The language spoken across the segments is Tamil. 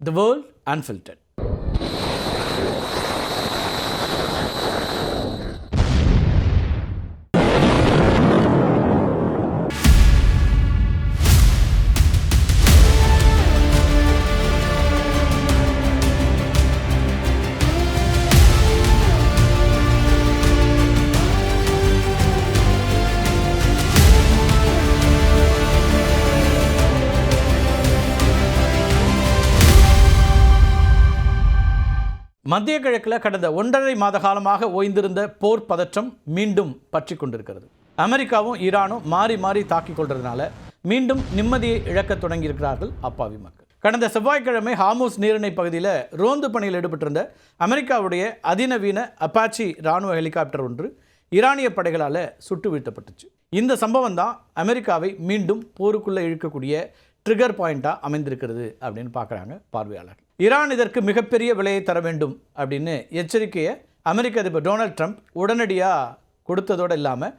The world unfiltered. மத்திய கிழக்கில் கடந்த 1.5 மாத காலமாக ஓய்ந்திருந்த போர் பதற்றம் மீண்டும் பற்றி கொண்டிருக்கிறது. அமெரிக்காவும் ஈரானும் மாறி மாறி தாக்கிக் கொள்றதுனால மீண்டும் நிம்மதியை இழக்க தொடங்கியிருக்கிறார்கள் அப்பாவி மக்கள். கடந்த செவ்வாய்க்கிழமை ஹார்முஸ் நீரிணை பகுதியில் ரோந்து பணியில் ஈடுபட்டிருந்த அமெரிக்காவுடைய அதிநவீன அப்பாச்சி இராணுவ ஹெலிகாப்டர் ஒன்று ஈரானிய படைகளால் சுட்டு வீழ்த்தப்பட்டுச்சு. இந்த சம்பவம் தான் அமெரிக்காவை மீண்டும் போருக்குள்ளே இழுக்கக்கூடிய ட்ரிகர் பாயிண்டாக அமைந்திருக்கிறது அப்படின்னு பார்க்குறாங்க பார்வையாளர். ஈரான் இதற்கு மிகப்பெரிய விலையை தர வேண்டும் அப்படின்னு எச்சரிக்கையை அமெரிக்க அதிபர் டொனால்ட் ட்ரம்ப் உடனடியாக கொடுத்ததோடு இல்லாமல்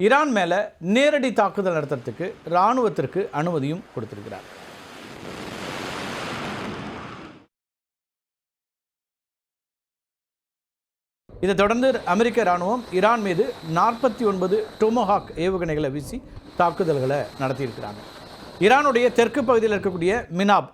ஈரான் மேலே நேரடி தாக்குதல் நடத்துறதுக்கு இராணுவத்திற்கு அனுமதியும் கொடுத்திருக்கிறார். இதை தொடர்ந்து அமெரிக்க இராணுவம் ஈரான் மீது 49 டொமஹாக் ஏவுகணைகளை வீசி தாக்குதல்களை நடத்தியிருக்கிறாங்க. ஈரானுடைய தெற்கு பகுதியில் இருக்கக்கூடிய மினாப்,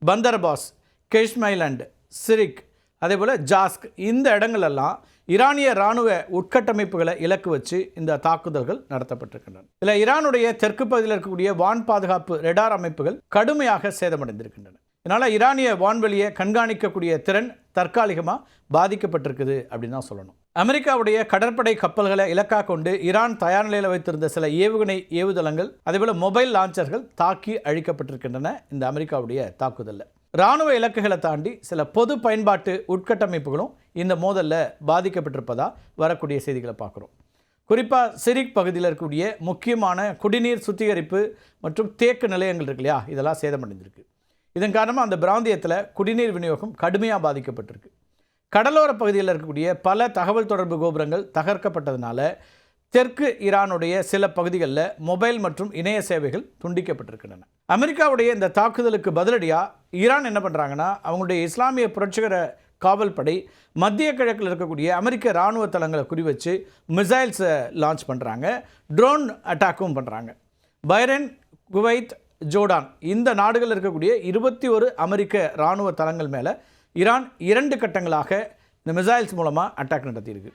பந்தர்பாஸ், கெஷ்மைலண்ட், சிரிக், அதே போல் ஜாஸ்க், இந்த இடங்களெல்லாம் ஈரானிய இராணுவ உட்கட்டமைப்புகளை இலக்கு வச்சு இந்த தாக்குதல்கள் நடத்தப்பட்டிருக்கின்றன. இதில் ஈரானுடைய தெற்கு பகுதியில் இருக்கக்கூடிய வான் பாதுகாப்பு ரெடார் அமைப்புகள் கடுமையாக சேதமடைந்திருக்கின்றன. இதனால் ஈரானிய வான்வெளியை கண்காணிக்கக்கூடிய திறன் தற்காலிகமாக பாதிக்கப்பட்டிருக்குது அப்படின்னு தான் சொல்லணும். அமெரிக்காவுடைய கடற்படை கப்பல்களை இலக்காக கொண்டு ஈரான் தயார் நிலையில் வைத்திருந்த சில ஏவுகணை ஏவுதளங்கள் அதேபோல் மொபைல் லான்ச்சர்கள் தாக்கி அழிக்கப்பட்டிருக்கின்றன. இந்த அமெரிக்காவுடைய தாக்குதலில் இராணுவ இலக்குகளை தாண்டி சில பொது பயன்பாட்டு உட்கட்டமைப்புகளும் இந்த மோதலில் பாதிக்கப்பட்டிருப்பதாக வரக்கூடிய செய்திகளை பார்க்குறோம். குறிப்பாக சிரிக் பகுதியில் இருக்கக்கூடிய முக்கியமான குடிநீர் சுத்திகரிப்பு மற்றும் தேக்கு நிலையங்கள் இருக்கு இல்லையா, இதெல்லாம் சேதமடைந்திருக்கு. இதன் காரணமாக அந்த பிராந்தியத்தில் குடிநீர் விநியோகம் கடுமையாக பாதிக்கப்பட்டிருக்கு. கடலோர பகுதியில் இருக்கக்கூடிய பல தகவல் தொடர்பு கோபுரங்கள் தகர்க்கப்பட்டதுனால தெற்கு ஈரானுடைய சில பகுதிகளில் மொபைல் மற்றும் இணைய சேவைகள் துண்டிக்கப்பட்டிருக்கின்றன. அமெரிக்காவுடைய இந்த தாக்குதலுக்கு பதிலடியாக ஈரான் என்ன பண்ணுறாங்கன்னா, அவங்களுடைய இஸ்லாமிய புரட்சிகர காவல் படை மத்திய கிழக்கில் இருக்கக்கூடிய அமெரிக்க இராணுவ தளங்களை குறிவச்சு மிசைல்ஸை லான்ச் பண்ணுறாங்க, ட்ரோன் அட்டாக்கும் பண்ணுறாங்க. பஹ்ரைன், குவைத், ஜோர்டான் இந்த நாடுகளில் இருக்கக்கூடிய 21 அமெரிக்க இராணுவ தளங்கள் மேலே ஈரான் 2 கட்டங்களாக இந்த மிசைல்ஸ் மூலமாக அட்டாக் நடத்தியிருக்கு.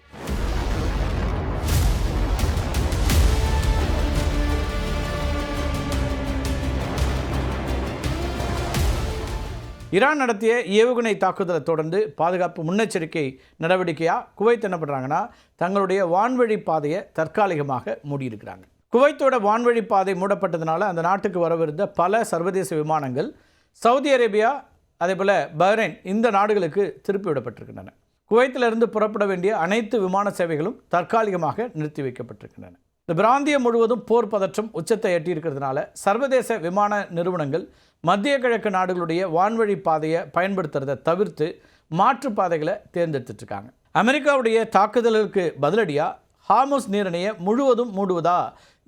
ஈரான் நடத்திய ஏவுகணை தாக்குதலை தொடர்ந்து பாதுகாப்பு முன்னெச்சரிக்கை நடவடிக்கையாக குவைத் என்ன பண்ணுறாங்கன்னா, தங்களுடைய வான்வழி பாதையை தற்காலிகமாக மூடியிருக்கிறாங்க. குவைத்தோட வான்வழி பாதை மூடப்பட்டதுனால அந்த நாட்டுக்கு வரவிருந்த பல சர்வதேச விமானங்கள் சவுதி அரேபியா அதேபோல் பஹ்ரைன் இந்த நாடுகளுக்கு திருப்பி விடப்பட்டிருக்கின்றன. குவைத்திலிருந்து புறப்பட வேண்டிய அனைத்து விமான சேவைகளும் தற்காலிகமாக நிறுத்தி வைக்கப்பட்டிருக்கின்றன. இந்த பிராந்தியம் முழுவதும் போர் பதற்றம் உச்சத்தை எட்டியிருக்கிறதுனால சர்வதேச விமான நிறுவனங்கள் மத்திய கிழக்கு நாடுகளுடைய வான்வழி பாதையை பயன்படுத்துறதை தவிர்த்து மாற்று பாதைகளை தேர்ந்தெடுத்துட்ருக்காங்க. அமெரிக்காவுடைய தாக்குதலுக்கு பதிலடியாக ஹார்முஸ் நீரிணையை முழுவதும் மூடுவதா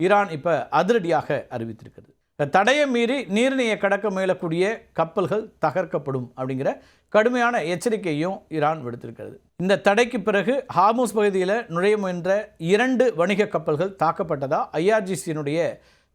ஈரான் இப்போ அதிரடியாக அறிவித்திருக்கிறது. தடையை மீறி நீரிணையை கடக்க முயலக்கூடிய கப்பல்கள் தகர்க்கப்படும் அப்படிங்கிற கடுமையான எச்சரிக்கையும் ஈரான் விடுத்திருக்கிறது. இந்த தடைக்கு பிறகு ஹார்முஸ் பகுதியில் நுழைய முயன்ற 2 வணிக கப்பல்கள் தாக்கப்பட்டதா IRGCயினுடைய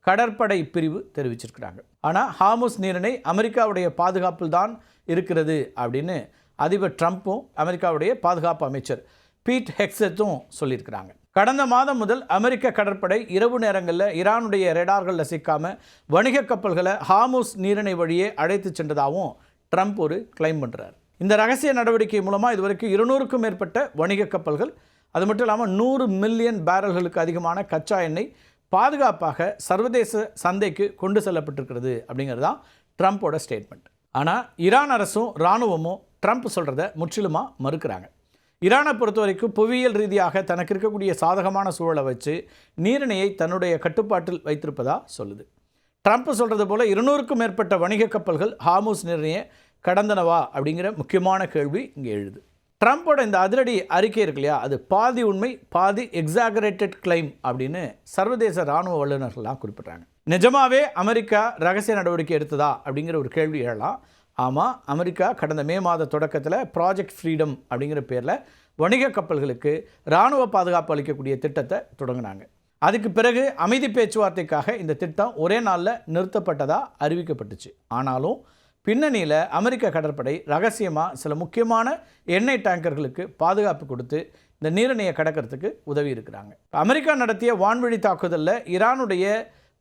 கடற்படை பிரிவு தெரிவிச்சிருக்கிறாங்க. ஆனால் ஹார்முஸ் நீரிணை அமெரிக்காவுடைய பாதுகாப்பில் தான் இருக்கிறது அப்படின்னு அதிபர் ட்ரம்ப்பும் அமெரிக்காவுடைய பாதுகாப்பு அமைச்சர் பீட் ஹெக்ஸெட்டும் சொல்லியிருக்கிறாங்க. கடந்த மாதம் முதல் அமெரிக்க கடற்படை இரவு நேரங்களில் ஈரானுடைய ரேடார்களில் சிக்காமல் வணிக கப்பல்களை ஹார்முஸ் நீரிணை வழியே அழைத்து சென்றதாகவும் ட்ரம்ப் ஒரு கிளைம் பண்ணுறார். இந்த ரகசிய நடவடிக்கை மூலமாக இதுவரைக்கும் 200க்கும் மேற்பட்ட வணிக கப்பல்கள், அது மட்டும் இல்லாமல் 100 மில்லியன் பேரல்களுக்கு அதிகமான கச்சா எண்ணெய் பாதுகாப்பாக சர்வதேச சந்தைக்கு கொண்டு செல்லப்பட்டிருக்கிறது அப்படிங்கிறது தான் ட்ரம்ப்போட ஸ்டேட்மெண்ட். ஆனால் ஈரான் அரசும் இராணுவமும் ட்ரம்ப் சொல்கிறத முற்றிலுமாக மறுக்கிறாங்க. ஈரானை பொறுத்த வரைக்கும் புவியியல் ரீதியாக தனக்கு இருக்கக்கூடிய சாதகமான சூழலை வச்சு நீரிணையை தன்னுடைய கட்டுப்பாட்டில் வைத்திருப்பதா சொல்லுது. ட்ரம்ப் சொல்கிறது போல் 200க்கும் மேற்பட்ட வணிக கப்பல்கள் ஹார்முஸ் நீரிணையை கடந்தனவா அப்படிங்கிற முக்கியமான கேள்வி இங்கே எழுது. ட்ரம்ப்போட இந்த அதிரடி அறிக்கை இருக்கு இல்லையா, அது பாதி உண்மை பாதி எக்ஸாகரேட்டட் கிளைம் அப்படின்னு சர்வதேச இராணுவ வல்லுநர்கள்லாம் குறிப்பிட்றாங்க. நிஜமாவே அமெரிக்கா ரகசிய நடவடிக்கை எடுத்ததா அப்படிங்கிற ஒரு கேள்வி எழலாம். ஆமாம், அமெரிக்கா கடந்த மே மாத தொடக்கத்தில் ப்ராஜெக்ட் ஃப்ரீடம் அப்படிங்கிற பேரில் வணிக கப்பல்களுக்கு இராணுவ பாதுகாப்பு அளிக்கக்கூடிய திட்டத்தை தொடங்கினாங்க. அதுக்கு பிறகு அமைதி பேச்சுவார்த்தைக்காக இந்த திட்டம் ஒரே நாளில் நிறுத்தப்பட்டதாக அறிவிக்கப்பட்டுச்சு. ஆனாலும் பின்னணியில் அமெரிக்க கடற்படை ரகசியமாக சில முக்கியமான எண்ணெய் டேங்கர்களுக்கு பாதுகாப்பு கொடுத்து இந்த நீரிணையை கடக்கிறதுக்கு உதவி இருக்கிறாங்க. அமெரிக்கா நடத்திய வான்வழி தாக்குதலில் ஈரானுடைய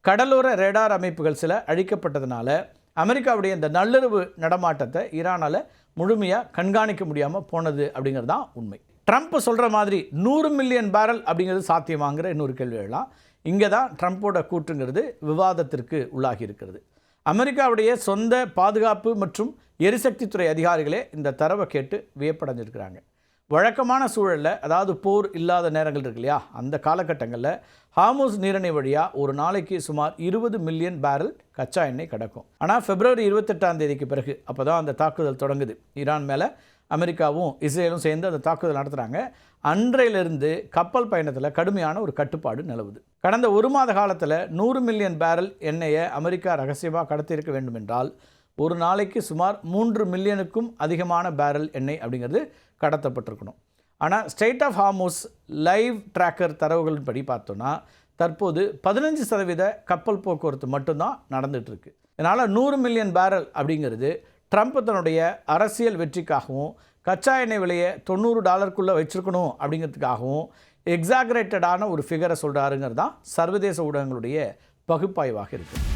கடலோர ரேடார் அமைப்புகள் சில அழிக்கப்பட்டதுனால அமெரிக்காவுடைய இந்த நள்ளிரவு நடமாட்டத்தை ஈரானால் முழுமையாக கண்காணிக்க முடியாமல் போனது அப்படிங்கிறது தான் உண்மை. ட்ரம்ப் சொல்கிற மாதிரி 100 மில்லியன் பேரல் அப்படிங்கிறது சாத்தியமாங்கிற இன்னொரு கேள்வி எழலாம். இங்கே தான் ட்ரம்ப்போட கூற்றுங்கிறது விவாதத்திற்கு உள்ளாகி இருக்கிறது. அமெரிக்காவுடைய சொந்த பாதுகாப்பு மற்றும் எரிசக்தித்துறை அதிகாரிகளே இந்த தரவை கேட்டு வியப்படைஞ்சிருக்கிறாங்க. வழக்கமான சூழலில், அதாவது போர் இல்லாத நேரங்கள் இருக்கு இல்லையா, அந்த காலகட்டங்களில் ஹார்முஸ் நீரிணை வழியாக ஒரு நாளைக்கு சுமார் 20 மில்லியன் பேரல் கச்சா எண்ணெய் கிடக்கும். ஆனால் பிப்ரவரி 28 பிறகு அப்போ தான் அந்த தாக்குதல் தொடங்குது. ஈரான் மேலே அமெரிக்காவும் இஸ்ரேலும் சேர்ந்து அந்த தாக்குதல் நடத்துகிறாங்க. அன்றையிலிருந்து கப்பல் பயணத்தில் கடுமையான ஒரு கட்டுப்பாடு நிலவுது. கடந்த ஒரு மாத காலத்தில் 100 மில்லியன் பேரல் எண்ணெயை அமெரிக்கா ரகசியமாக கடத்தியிருக்க வேண்டும் என்றால் ஒரு நாளைக்கு சுமார் 3 மில்லியனுக்கும் அதிகமான பேரல் எண்ணெய் அப்படிங்கிறது கடத்தப்பட்டிருக்கணும். ஆனால் strait of Hormuz live tracker தரவுகளின் படி பார்த்தோன்னா தற்போது 15% கப்பல் போக்குவரத்து மட்டும்தான் நடந்துகிட்ருக்கு. இதனால் 100 மில்லியன் பேரல் அப்படிங்கிறது ட்ரம்ப் தன்னுடைய அரசியல் வெற்றிக்காகவும் கச்சா எண்ணெய் விலையை $90 வச்சுருக்கணும் அப்படிங்கிறதுக்காகவும் எக்ஸாகரேட்டடான ஒரு ஃபிகரை சொல்கிறாருங்கிறது தான் சர்வதேச ஊடகங்களுடைய பகுப்பாய்வாக இருக்குது.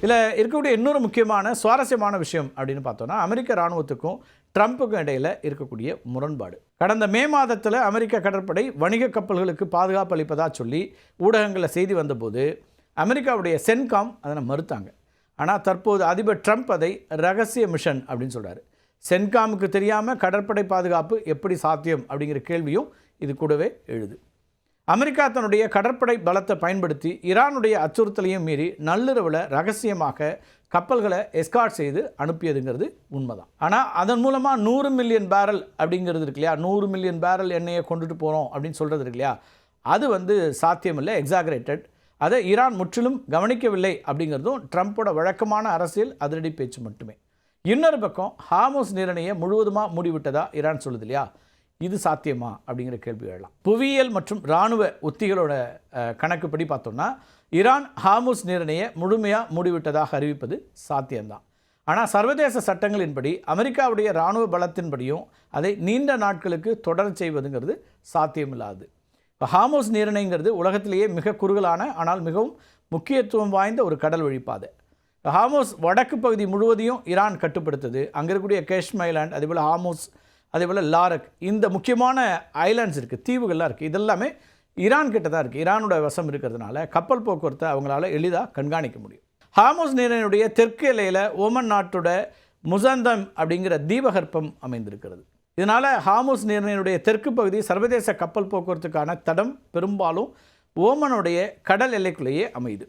இதில் இருக்கக்கூடிய இன்னொரு முக்கியமான சுவாரஸ்யமான விஷயம் அப்படின்னு பார்த்தோன்னா அமெரிக்க இராணுவத்துக்கும் ட்ரம்ப்புக்கும் இடையில் இருக்கக்கூடிய முரண்பாடு. கடந்த மே மாதத்தில் அமெரிக்க கடற்படை வணிக கப்பல்களுக்கு பாதுகாப்பு அளிப்பதாக சொல்லி ஊடகங்களில் செய்தி வந்தபோது அமெரிக்காவுடைய சென்காம் அதனை மறுத்தாங்க. ஆனால் தற்போது அதிபர் ட்ரம்ப் அதை ரகசிய மிஷன் அப்படின்னு சொல்கிறார். சென்காமுக்கு தெரியாமல் கடற்படை பாதுகாப்பு எப்படி சாத்தியம் அப்படிங்கிற கேள்வியும் இது கூடவே எழுது. அமெரிக்கா தன்னுடைய கடற்படை பலத்தை பயன்படுத்தி ஈரானுடைய அச்சுறுத்தலையும் மீறி நள்ளிரவில் ரகசியமாக கப்பல்களை எஸ்கார்ட் செய்து அனுப்பியதுங்கிறது உண்மைதான். ஆனால் அதன் மூலமாக 100 மில்லியன் பேரல் அப்படிங்கிறது இருக்கு இல்லையா, 100 மில்லியன் பேரல் எண்ணெயை கொண்டுட்டு போகிறோம் அப்படின்னு சொல்கிறது இருக்கு இல்லையா, அது சாத்தியமில்லை, எக்ஸாகரேட்டட். அதை ஈரான் முற்றிலும் கவனிக்கவில்லை அப்படிங்கிறதும் ட்ரம்ப்போட வழக்கமான அரசியல் அதிரடி பேச்சு மட்டுமே. இன்னொரு பக்கம் ஹார்முஸ் நீரிணையை முழுவதுமாக மூடிவிட்டதா ஈரான் சொல்லுது இல்லையா, இது சாத்தியமா அப்படிங்கிற கேள்வி எழலாம். புவியியல் மற்றும் இராணுவ உத்திகளோட கணக்குப்படி பார்த்தோம்னா ஈரான் ஹார்முஸ் நீரிணையை முழுமையாக மூடிவிட்டதாக அறிவிப்பது சாத்தியம்தான். ஆனால் சர்வதேச சட்டங்களின்படி அமெரிக்காவுடைய இராணுவ பலத்தின்படியும் அதை நீண்ட நாட்களுக்கு தொடர செய்வதுங்கிறது சாத்தியமில்லாது. இப்போ ஹார்முஸ் நீரிணைங்கிறது உலகத்திலேயே மிக குறுகலான ஆனால் மிகவும் முக்கியத்துவம் வாய்ந்த ஒரு கடல் வழிப்பாதை. ஹார்முஸ் வடக்கு பகுதி முழுவதையும் ஈரான் கட்டுப்படுத்துது. அங்கே இருக்கக்கூடிய கேஷ்ம் ஐலாண்ட், அதேபோல் ஹார்முஸ், அதேபோல் லாரக், இந்த முக்கியமான ஐலாண்ட்ஸ் இருக்குது, தீவுகள்லாம் இருக்குது. இதெல்லாமே ஈரான் கிட்ட தான் இருக்குது. ஈரானோட வசம் இருக்கிறதுனால கப்பல் போக்குவரத்தை அவங்களால எளிதாக கண்காணிக்க முடியும். ஹார்முஸ் நீரிணையுடைய தெற்கு எல்லையில் ஓமன் நாட்டோட முசந்தம் அப்படிங்கிற தீபகற்பம் அமைந்திருக்கிறது. இதனால் ஹார்முஸ் நீரிணையுடைய தெற்கு பகுதி சர்வதேச கப்பல் போக்குவரத்துக்கான தடம் பெரும்பாலும் ஓமனுடைய கடல் எல்லைக்குள்ளேயே அமையுது.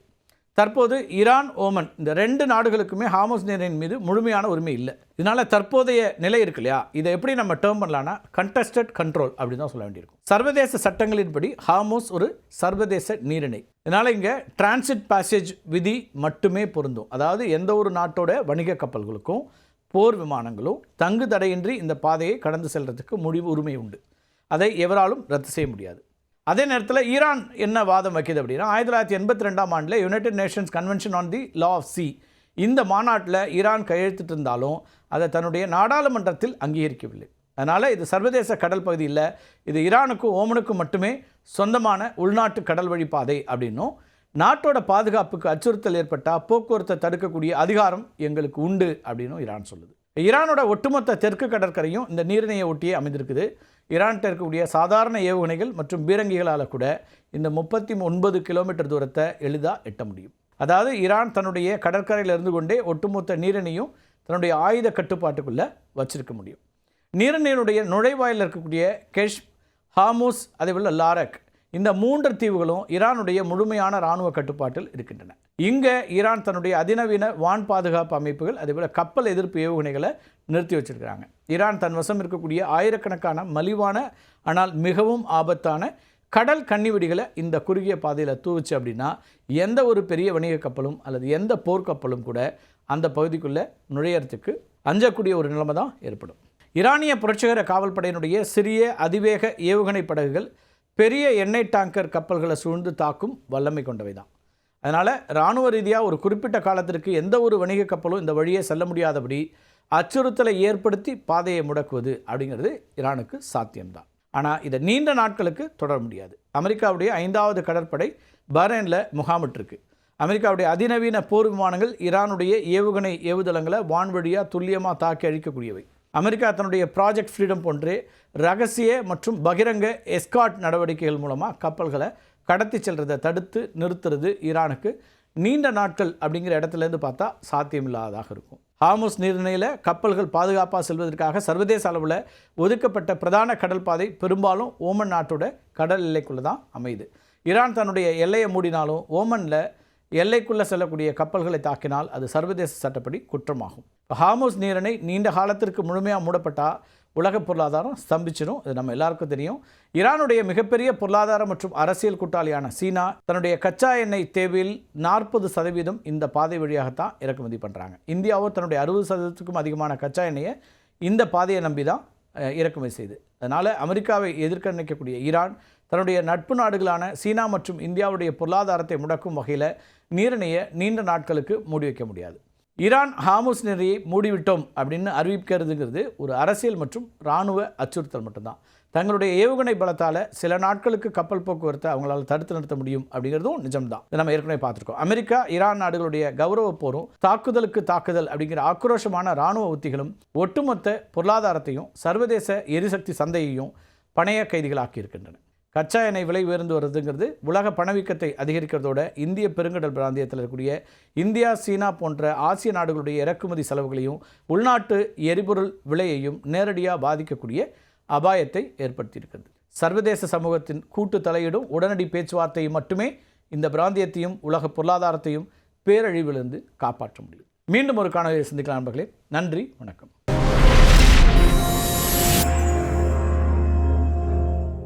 தற்போது ஈரான், ஓமன் இந்த 2 நாடுகளுக்குமே ஹார்முஸ் நீரிணையின் மீது முழுமையான உரிமை இல்லை. இதனால் தற்போதைய நிலை இருக்கு இல்லையா, இதை எப்படி நம்ம டேர்ம் பண்ணலான்னா கண்டஸ்டட் கண்ட்ரோல் அப்படின்னு தான் சொல்ல வேண்டியிருக்கும். சர்வதேச சட்டங்களின்படி ஹார்முஸ் ஒரு சர்வதேச நீரிணை. இதனால் இங்கே டிரான்சிட் பேசேஜ் விதி மட்டுமே பொருந்தும். அதாவது எந்த ஒரு நாட்டோட வணிக கப்பல்களுக்கும் போர் விமானங்களும் தங்கு தடையின்றி இந்த பாதையை கடந்து செல்றதுக்கு உரிமை உண்டு. அதை எவராலும் ரத்து செய்ய முடியாது. அதே நேரத்தில் ஈரான் என்ன வாதம் வைக்கிது அப்படின்னா 1982 United Nations Convention on the law of sea, இந்த மாநாட்டில் ஈரான் கையெழுத்திட்டு இருந்தாலும் அதை தன்னுடைய நாடாளுமன்றத்தில் அங்கீகரிக்கவில்லை. அதனால் இது சர்வதேச கடல் பகுதி இல்லை, இது ஈரானுக்கும் ஓமனுக்கும் மட்டுமே சொந்தமான உள்நாட்டு கடல் வழி பாதை அப்படின்னும் நாட்டோட பாதுகாப்புக்கு அச்சுறுத்தல் ஏற்பட்டால் போக்குவரத்தை தடுக்கக்கூடிய அதிகாரம் எங்களுக்கு உண்டு அப்படின்னும் ஈரான் சொல்லுது. ஈரானோட ஒட்டுமொத்த தெற்கு கடற்கரையும் இந்த நீரிணையை ஒட்டியே அமைந்திருக்குது. ஈரான்கிட்ட இருக்கக்கூடிய சாதாரண ஏவுகணைகள் மற்றும் பீரங்கிகளால் கூட இந்த 39 கிலோமீட்டர் தூரத்தை எளிதாக எட்ட முடியும். அதாவது ஈரான் தன்னுடைய கடற்கரையில் இருந்து கொண்டே ஒட்டுமொத்த நீரிணையும் தன்னுடைய ஆயுத கட்டுப்பாட்டுக்குள்ளே வச்சிருக்க முடியும். நீரிணையினுடைய நுழைவாயில் இருக்கக்கூடிய கெஷ்ம், ஹார்முஸ், அதேபோல் லாரக், இந்த 3 தீவுகளும் ஈரானுடைய முழுமையான இராணுவ கட்டுப்பாட்டில் இருக்கின்றன. இங்கே ஈரான் தன்னுடைய அதிநவீன வான் பாதுகாப்பு அமைப்புகள், அதேபோல் கப்பல் எதிர்ப்பு ஏவுகணைகளை நிறுத்தி வச்சிருக்கிறாங்க. ஈரான் தன் வசம் இருக்கக்கூடிய ஆயிரக்கணக்கான மலிவான ஆனால் மிகவும் ஆபத்தான கடல் கன்னிவெடிகளை இந்த குறுகிய பாதையில் தூவுச்சு அப்படின்னா எந்த ஒரு பெரிய வணிக கப்பலும் அல்லது எந்த போர்க்கப்பலும் கூட அந்த பகுதிக்குள்ளே நுழையறதுக்கு அஞ்சக்கூடிய ஒரு நிலைமை தான் ஏற்படும். ஈரானிய புரட்சிகர காவல் படையினுடைய சிறிய அதிவேக ஏவுகணை படகுகள் பெரிய எண்ணெய் டேங்கர் கப்பல்களை சூழ்ந்து தாக்கும் வல்லமை கொண்டவை தான். அதனால் இராணுவ ரீதியாக ஒரு குறிப்பிட்ட காலத்திற்கு எந்த ஒரு வணிக கப்பலும் இந்த வழியே செல்ல முடியாதபடி அச்சுறுத்தலை ஏற்படுத்தி பாதையை முடக்குவது அப்படிங்கிறது ஈரானுக்கு சாத்தியம்தான். ஆனால் இதை நீண்ட நாட்களுக்கு தொடர முடியாது. அமெரிக்காவுடைய 5வது கடற்படை பஹ்ரைனில் முகாமிட்டிருக்கு. அமெரிக்காவுடைய அதிநவீன போர் விமானங்கள் ஈரானுடைய ஏவுகணை ஏவுதளங்களை வான்வழியாக துல்லியமாக தாக்கி அழிக்கக்கூடியவை. அமெரிக்கா தன்னுடைய ப்ராஜெக்ட் ஃப்ரீடம் போன்றே ரகசிய மற்றும் பகிரங்க எஸ்கார்ட் நடவடிக்கைகள் மூலமாக கப்பல்களை கடத்தி செல்றதை தடுத்து நிறுத்துறது ஈரானுக்கு நீண்ட நாட்கள் அப்படிங்கிற இடத்துலேருந்து பார்த்தா சாத்தியமில்லாததாக இருக்கும். ஹார்முஸ் நீரிணையில் கப்பல்கள் பாதுகாப்பாக செல்வதற்காக சர்வதேச அளவில் ஒதுக்கப்பட்ட பிரதான கடல் பாதை பெரும்பாலும் ஓமன் நாட்டோட கடல் எல்லைக்குள்ளே தான் அமையுது. ஈரான் தன்னுடைய எல்லையை மூடினாலும் ஓமனில் எல்லைக்குள்ளே செல்லக்கூடிய கப்பல்களை தாக்கினால் அது சர்வதேச சட்டப்படி குற்றமாகும். ஹார்முஸ் நீரிணை நீண்ட காலத்திற்கு முழுமையாக மூடப்பட்டால் உலக பொருளாதாரம் ஸ்தம்பிச்சிடும். இது நம்ம எல்லாருக்கும் தெரியும். ஈரானுடைய மிகப்பெரிய பொருளாதார மற்றும் அரசியல் கூட்டாளியான சீனா தன்னுடைய கச்சா எண்ணெய் தேவையில் 40% இந்த பாதை வழியாகத்தான் இறக்குமதி பண்ணுறாங்க. இந்தியாவும் தன்னுடைய 60%க்கும் அதிகமான கச்சா எண்ணெயை இந்த பாதையை நம்பி தான் இறக்குமதி செய்யுது. அதனால் அமெரிக்காவை எதிர்க்க நினைக்கக்கூடிய ஈரான் தன்னுடைய நட்பு நாடுகளான சீனா மற்றும் இந்தியாவுடைய பொருளாதாரத்தை முடக்கும் வகையில் நீரிணையை நீண்ட நாட்களுக்கு மூடி வைக்க முடியாது. ஈரான் ஹார்முஸ் நீரிணையை மூடிவிட்டோம் அப்படின்னு அறிவிக்கிறதுங்கிறது ஒரு அரசியல் மற்றும் இராணுவ அச்சுறுத்தல் மட்டும்தான். தங்களுடைய ஏவுகணை பலத்தால் சில நாட்களுக்கு கப்பல் போக்குவரத்தை அவங்களால தடுத்து நிறுத்த முடியும் அப்படிங்கிறதும் நிஜம்தான். நம்ம ஏற்கனவே பார்த்துருக்கோம். அமெரிக்கா ஈரான் நாடுகளுடைய கௌரவ போரும் தாக்குதலுக்கு தாக்குதல் அப்படிங்கிற ஆக்ரோஷமான இராணுவ உத்திகளும் ஒட்டுமொத்த பொருளாதாரத்தையும் சர்வதேச எரிசக்தி சந்தையையும் பணைய கைதிகளாக்கி இருக்கின்றன. கச்சா எண்ணெய் விலை உயர்ந்து வருதுங்கிறது உலக பணவீக்கத்தை அதிகரிக்கிறதோட இந்திய பெருங்கடல் பிராந்தியத்தில் இருக்கக்கூடிய இந்தியா, சீனா போன்ற ஆசிய நாடுகளுடைய இறக்குமதி செலவுகளையும் உள்நாட்டு எரிபொருள் விலையையும் நேரடியாக பாதிக்கக்கூடிய அபாயத்தை ஏற்படுத்தியிருக்கிறது. சர்வதேச சமூகத்தின் கூட்டு தலையீடும் உடனடி பேச்சுவார்த்தையும் மட்டுமே இந்த பிராந்தியத்தையும் உலக பொருளாதாரத்தையும் பேரழிவிலிருந்து காப்பாற்ற முடியும். மீண்டும் ஒரு காணொலியை சந்திக்கலாம் நண்பர்களே. நன்றி, வணக்கம்.